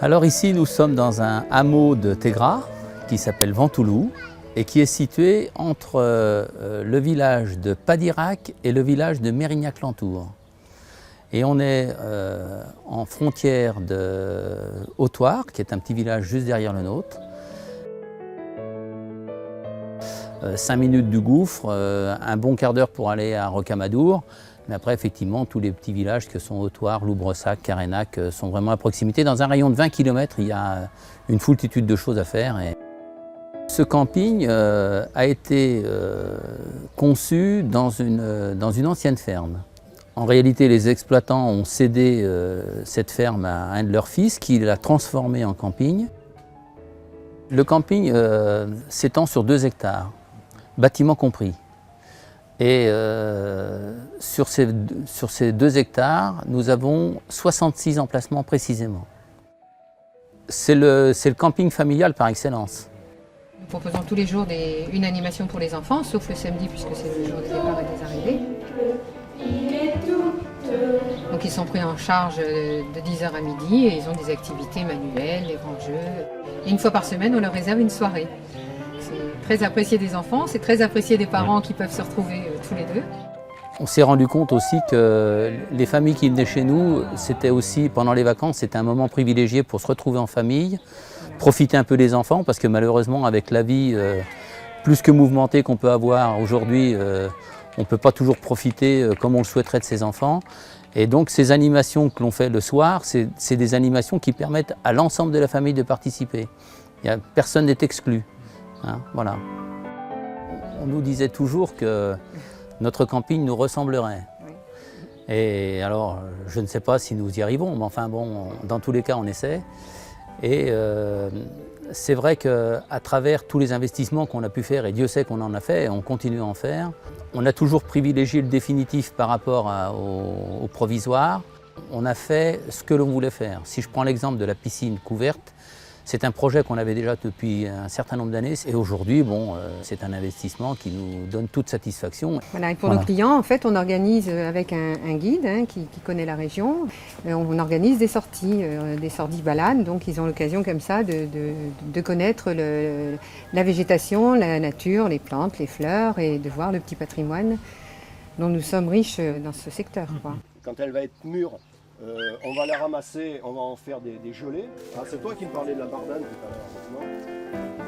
Alors ici, nous sommes dans un hameau de Tégras qui s'appelle Ventoulou et qui est situé entre le village de Padirac et le village de Mérignac-Lantour. Et on est en frontière de Hautoire, qui est un petit village juste derrière le nôtre. 5 minutes du gouffre, un bon quart d'heure pour aller à Rocamadour. Mais après, effectivement, tous les petits villages que sont Hautoire, Loubressac, Carénac sont vraiment à proximité. Dans un rayon de 20 km, il y a une foultitude de choses à faire. Et ce camping a été conçu dans une ancienne ferme. En réalité, les exploitants ont cédé cette ferme à un de leurs fils qui l'a transformée en camping. Le camping s'étend sur 2 hectares, bâtiments compris. Et sur ces 2 hectares, nous avons 66 emplacements précisément. C'est le camping familial par excellence. Nous proposons tous les jours une animation pour les enfants, sauf le samedi puisque c'est le jour des départs et des arrivées. Donc ils sont pris en charge de 10h à midi et ils ont des activités manuelles, des grands jeux. Et une fois par semaine, on leur réserve une soirée. C'est très apprécié des enfants, c'est très apprécié des parents qui peuvent se retrouver tous les deux. On s'est rendu compte aussi que les familles qui venaient chez nous, c'était aussi, pendant les vacances, c'était un moment privilégié pour se retrouver en famille, profiter un peu des enfants, parce que malheureusement, avec la vie plus que mouvementée qu'on peut avoir aujourd'hui, on ne peut pas toujours profiter comme on le souhaiterait de ses enfants. Et donc ces animations que l'on fait le soir, c'est des animations qui permettent à l'ensemble de la famille de participer. Personne n'est exclu. Hein, voilà. On nous disait toujours que notre camping nous ressemblerait. Et alors, je ne sais pas si nous y arrivons, mais enfin bon, dans tous les cas, on essaie. Et c'est vrai qu'à travers tous les investissements qu'on a pu faire, et Dieu sait qu'on en a fait, et on continue à en faire, on a toujours privilégié le définitif par rapport au provisoire. On a fait ce que l'on voulait faire. Si je prends l'exemple de la piscine couverte, c'est un projet qu'on avait déjà depuis un certain nombre d'années et aujourd'hui, bon, c'est un investissement qui nous donne toute satisfaction. Voilà, et pour nos clients, en fait, on organise avec un guide qui connaît la région, on organise des sorties balades, donc ils ont l'occasion comme ça de connaître la végétation, la nature, les plantes, les fleurs et de voir le petit patrimoine dont nous sommes riches dans ce secteur, quoi. Quand elle va être mûre, on va la ramasser, on va en faire des gelées. Ah, c'est toi qui me parlais de la bardane tout à l'heure, non ?